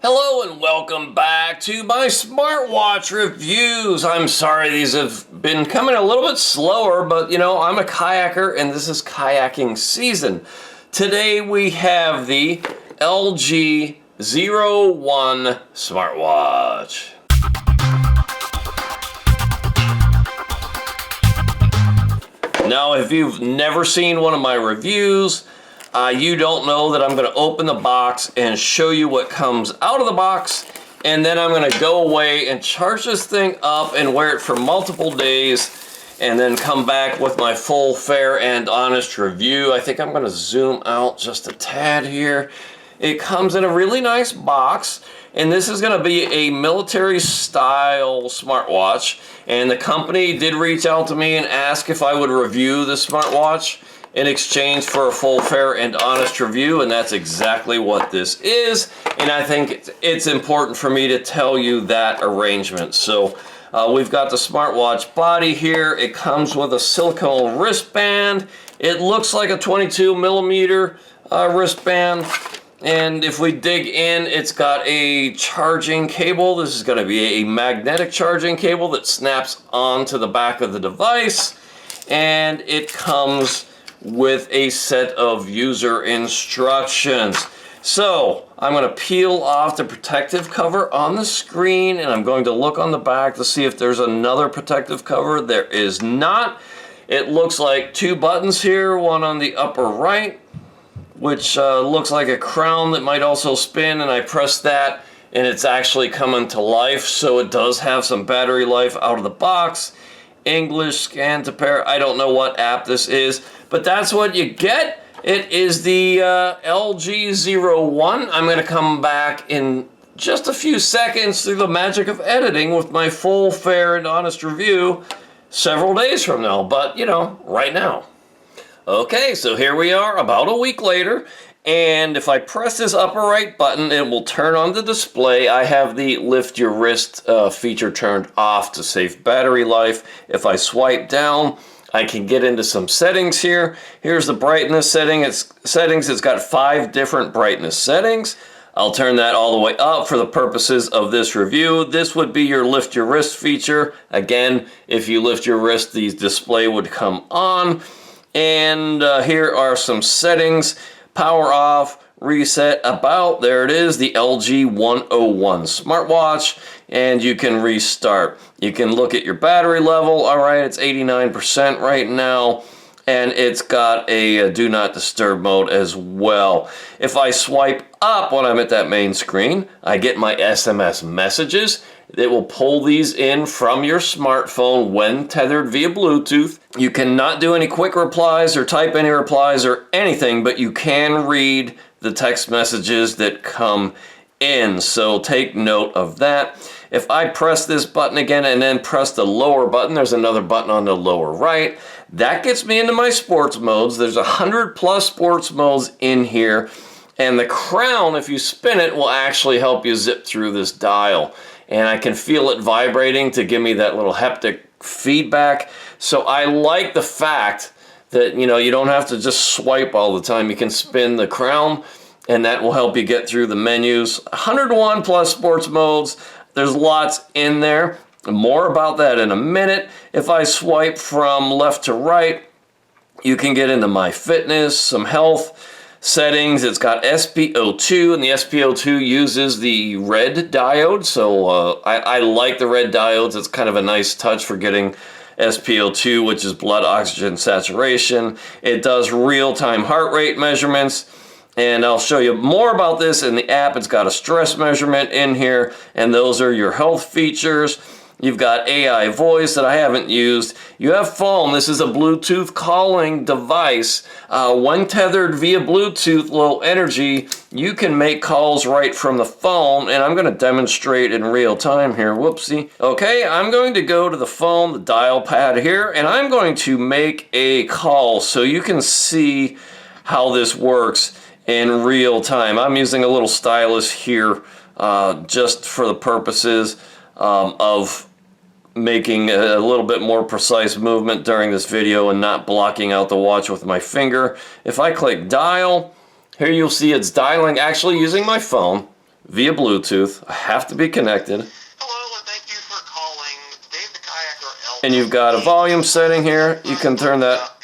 Hello and welcome back to my smartwatch reviews. I'm sorry these have been coming a little bit slower, but you know, I'm a kayaker and this is kayaking season. Today we have the LG101 smartwatch. Now, if you've never seen one of my reviews, you don't know that I'm going to open the box and show you what comes out of the box, and then I'm going to go away and charge this thing up and wear it for multiple days, and then come back with my full, fair, and honest review. I think I'm going to zoom out just a tad here. It comes in a really nice box, and this is going to be a military-style smartwatch, and the company did reach out to me and ask if I would review the smartwatch in exchange for a full, fair, and honest review, and that's exactly what this is, and I think it's important for me to tell you that arrangement. So we've got the smartwatch body here. It comes with a silicone wristband. It looks like a 22 millimeter wristband, and if we dig in, it's got a charging cable. This is going to be a magnetic charging cable that snaps onto the back of the device, and it comes with a set of user instructions. So I'm going to peel off the protective cover on the screen, and I'm going to look on the back to see if there's another protective cover. There is not. It looks like two buttons here, one on the upper right, which looks like a crown that might also spin, and I press that and it's actually coming to life. So it does have some battery life out of the box. English, scan to pair. I don't know what app this is, but that's what you get. It is the LG101. I'm going to come back in just a few seconds through the magic of editing with my full, fair, and honest review several days from now, but you know, right now. Okay, so here we are about a week later, and if I press this upper right button, it will turn on the display. I have the lift your wrist feature turned off to save battery life. If I swipe down, I can get into some settings here. Here's the brightness settings. It's got 5 different brightness settings. I'll turn that all the way up for the purposes of this review. This would be your lift your wrist feature. Again, if you lift your wrist, the display would come on. And here are some settings. Power off, reset, about, there it is, the LG101 smartwatch, and you can restart. You can look at your battery level. All right, it's 89% right now, and it's got a do not disturb mode as well. If I swipe up when I'm at that main screen, I get my SMS messages. It will pull these in from your smartphone when tethered via Bluetooth. You cannot do any quick replies or type any replies or anything, but you can read the text messages that come in, so take note of that. If I press this button again and then press the lower button, there's another button on the lower right. That gets me into my sports modes. There's 100+ sports modes in here, and the crown, if you spin it, will actually help you zip through this dial. And I can feel it vibrating to give me that little haptic feedback. So I like the fact that, you know, you don't have to just swipe all the time. You can spin the crown, and that will help you get through the menus. 101+ sports modes. There's lots in there. More about that in a minute. If I swipe from left to right, you can get into my fitness, some health settings. It's got SpO2, and the SpO2 uses the red diode, so I like the red diodes. It's kind of a nice touch for getting SpO2, which is blood oxygen saturation. It does real-time heart rate measurements, and I'll show you more about this in the app. It's got a stress measurement in here, and those are your health features. You've got AI voice that I haven't used. You have phone. This is a Bluetooth calling device. When tethered via Bluetooth low energy, you can make calls right from the phone, and I'm going to demonstrate in real time here. Whoopsie. Okay, I'm going to go to the phone, the dial pad here, and I'm going to make a call so you can see how this works in real time. I'm using a little stylus here just for the purposes of making a little bit more precise movement during this video and not blocking out the watch with my finger. If I click dial, here you'll see it's dialing actually using my phone. via Bluetooth. I have to be connected. Hello, and thank you for calling Dave the Kayaker. And you've got a volume setting here. You can turn that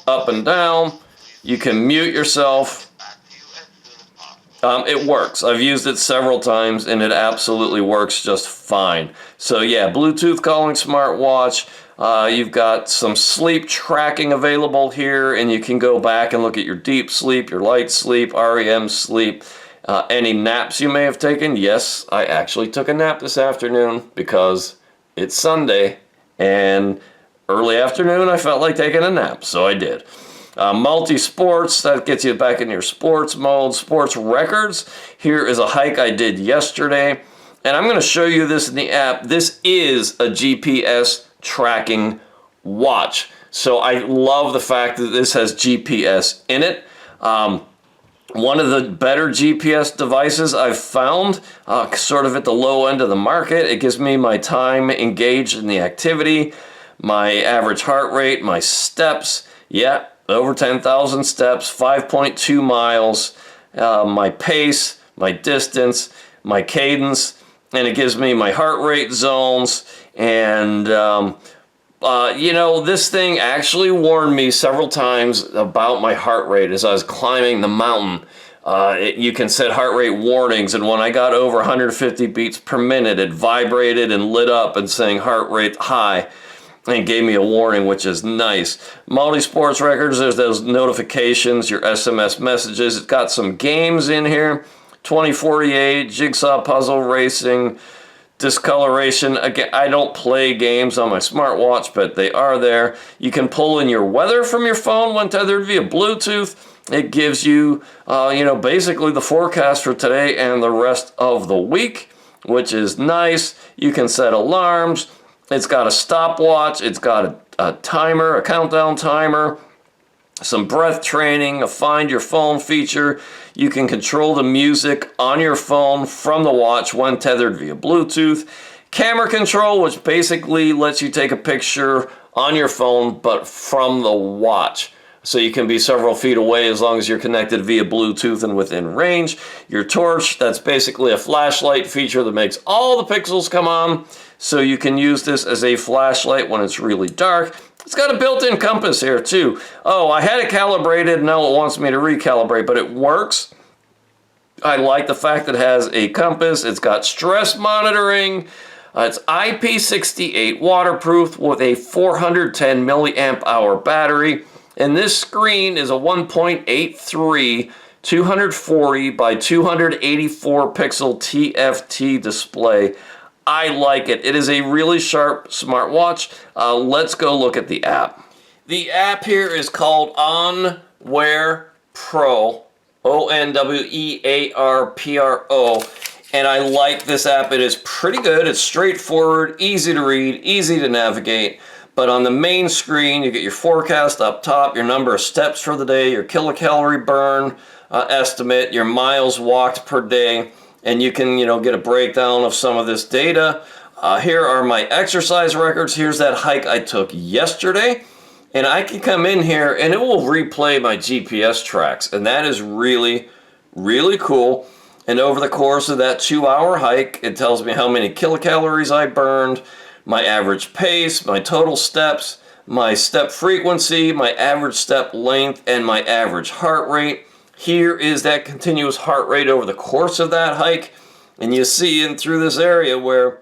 up and down. You can mute yourself. It works. I've used it several times and it absolutely works just fine. So yeah, Bluetooth calling smartwatch. You've got some sleep tracking available here, and you can go back and look at your deep sleep, your light sleep, REM sleep, any naps you may have taken. Yes, I actually took a nap this afternoon because it's Sunday, and early afternoon I felt like taking a nap, so I did. Multi-sports, that gets you back in your sports mode. Sports records, here is a hike I did yesterday, and I'm going to show you this in the app. This is a GPS tracking watch, so I love the fact that this has GPS in it. One of the better GPS devices I've found, sort of at the low end of the market. It gives me my time engaged in the activity, my average heart rate, my steps. Yeah, over 10,000 steps, 5.2 miles, my pace, my distance, my cadence, and it gives me my heart rate zones. And, you know, this thing actually warned me several times about my heart rate as I was climbing the mountain. You can set heart rate warnings, and when I got over 150 beats per minute, it vibrated and lit up and saying heart rate high. And gave me a warning, which is nice. Multi-sports records, there's those notifications, your SMS messages. It's got some games in here. 2048, jigsaw puzzle racing, discoloration. Again, I don't play games on my smartwatch, but they are there. You can pull in your weather from your phone when tethered via Bluetooth. It gives you, you know, basically the forecast for today and the rest of the week, which is nice. You can set alarms. It's got a stopwatch, it's got a timer, a countdown timer, some breath training, a find your phone feature. You can control the music on your phone from the watch when tethered via Bluetooth. Camera control, which basically lets you take a picture on your phone, but from the watch. So you can be several feet away as long as you're connected via Bluetooth and within range. Your torch, that's basically a flashlight feature that makes all the pixels come on. So you can use this as a flashlight when it's really dark. It's got a built-in compass here too. Oh, I had it calibrated, now it wants me to recalibrate, but it works. I like the fact that it has a compass. It's got stress monitoring. It's IP68 waterproof with a 410 milliamp hour battery. And this screen is a 1.83 240 by 284 pixel TFT display. I like it. It is a really sharp smartwatch. Let's go look at the app. The app here is called OnWear Pro, OnWearPro, and I like this app. It is pretty good. It's straightforward, easy to read, easy to navigate. But on the main screen, you get your forecast up top, your number of steps for the day, your kilocalorie burn estimate, your miles walked per day. And you can, you know, get a breakdown of some of this data. Here are my exercise records. Here's that hike I took yesterday. And I can come in here and it will replay my GPS tracks. And that is really, really cool. And over the course of that 2-hour hike, it tells me how many kilocalories I burned, my average pace, my total steps, my step frequency, my average step length, and my average heart rate. Here is that continuous heart rate over the course of that hike. And you see in through this area where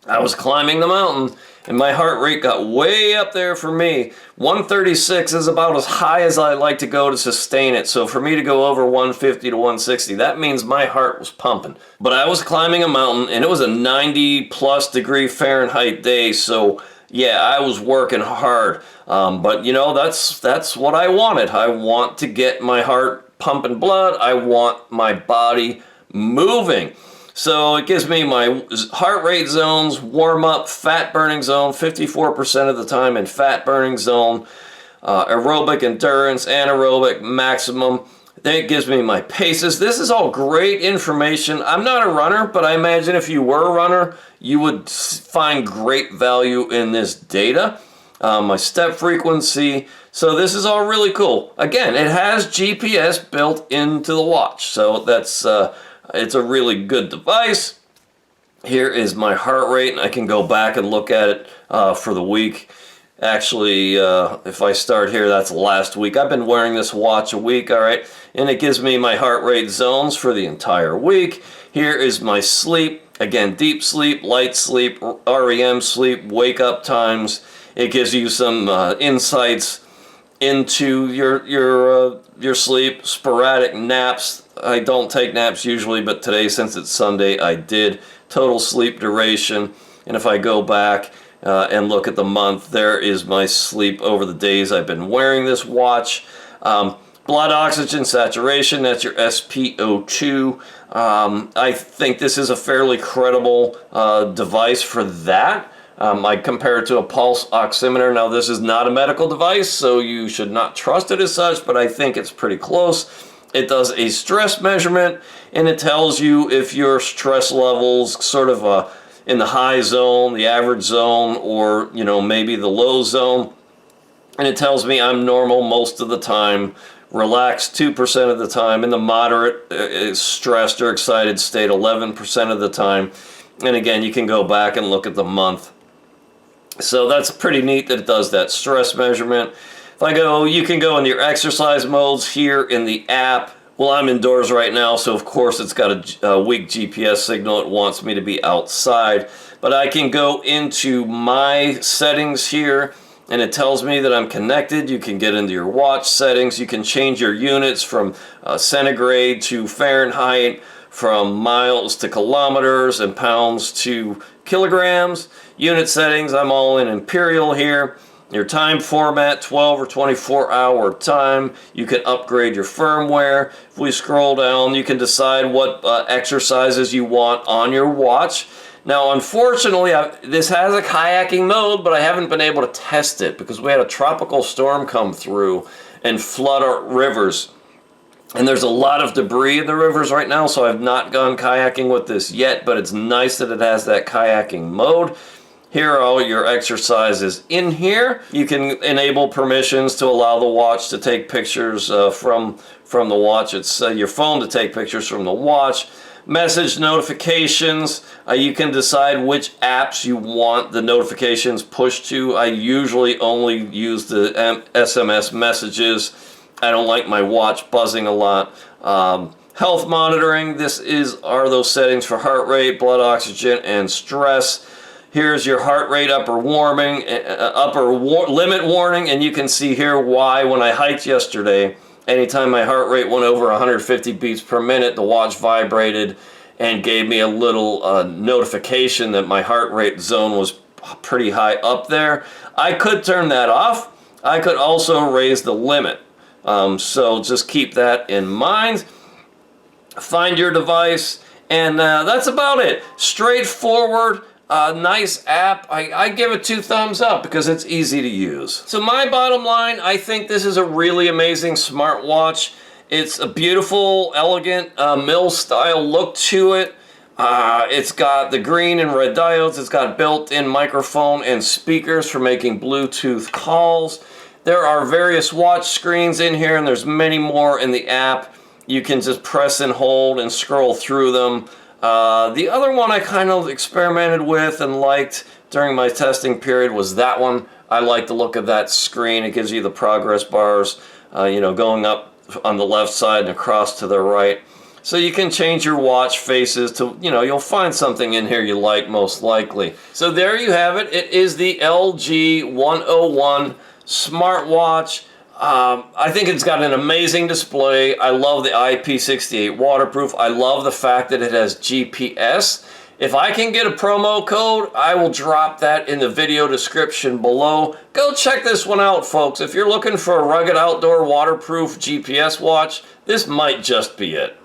I was climbing the mountain and my heart rate got way up there for me. 136 is about as high as I like to go to sustain it. So for me to go over 150 to 160, that means my heart was pumping. But I was climbing a mountain and it was a 90+ degree Fahrenheit day. So yeah, I was working hard. But you know, that's what I wanted. I want to get my heart pumping blood. I want my body moving. So it gives me my heart rate zones, warm up, fat burning zone, 54% of the time in fat burning zone, aerobic endurance, anaerobic maximum. Then it gives me my paces. This is all great information. I'm not a runner, but I imagine if you were a runner, you would find great value in this data. My step frequency. So this is all really cool. Again, it has GPS built into the watch. So that's It's a really good device. Here is my heart rate, and I can go back and look at it for the week. Actually, if I start here, that's last week. I've been wearing this watch a week, all right? And it gives me my heart rate zones for the entire week. Here is my sleep. Again, deep sleep, light sleep, REM sleep, wake up times. It gives you some insights into your sleep. Sporadic naps. I don't take naps usually, but today, since it's Sunday, I did. Total sleep duration. And if I go back and look at the month, there is my sleep over the days I've been wearing this watch. Blood oxygen saturation, that's your SpO2. I think this is a fairly credible device for that. I compare it to a pulse oximeter. Now, this is not a medical device, so you should not trust it as such, but I think it's pretty close. It does a stress measurement, and it tells you if your stress levels sort of in the high zone, the average zone, or maybe the low zone. And it tells me I'm normal most of the time, relaxed 2% of the time, in the moderate stressed or excited state 11% of the time. And again, you can go back and look at the month. So that's pretty neat that it does that stress measurement. If I go, you can go into your exercise modes here in the app. Well, I'm indoors right now, so of course it's got a weak GPS signal. It wants me to be outside. But I can go into my settings here, and it tells me that I'm connected. You can get into your watch settings. You can change your units from centigrade to Fahrenheit, from miles to kilometers, and pounds to kilograms. Unit settings, I'm all in imperial here. Your time format, 12 or 24 hour time. You can upgrade your firmware. If we scroll down, you can decide what exercises you want on your watch. Now, unfortunately, this has a kayaking mode, but I haven't been able to test it because we had a tropical storm come through and flood our rivers. And there's a lot of debris in the rivers right now, so I've not gone kayaking with this yet, but it's nice that it has that kayaking mode. Here are all your exercises in here. You can enable permissions to allow the watch to take pictures from the watch. It's your phone to take pictures from the watch. Message notifications. You can decide which apps you want the notifications pushed to. I usually only use the SMS messages. I don't like my watch buzzing a lot. Health monitoring. This are those settings for heart rate, blood oxygen, and stress. Here's your heart rate limit warning, and you can see here why when I hiked yesterday, anytime my heart rate went over 150 beats per minute, the watch vibrated and gave me a little notification that my heart rate zone was pretty high up there. I could turn that off. I could also raise the limit. So just keep that in mind. Find your device, and that's about it. Straightforward. Nice app. I give it 2 thumbs up because it's easy to use. So my bottom line, I think this is a really amazing smartwatch. It's a beautiful, elegant, mill-style look to it. It's got the green and red diodes. It's got built-in microphone and speakers for making Bluetooth calls. There are various watch screens in here, and there's many more in the app. You can just press and hold and scroll through them. The other one I kind of experimented with and liked during my testing period was that one. I like the look of that screen. It gives you the progress bars, going up on the left side and across to the right. So you can change your watch faces to, you'll find something in here you like most likely. So there you have it. It is the LG101 smartwatch. I think it's got an amazing display. I love the IP68 waterproof. I love the fact that it has GPS. If I can get a promo code, I will drop that in the video description below. Go check this one out, folks. If you're looking for a rugged outdoor waterproof GPS watch, this might just be it.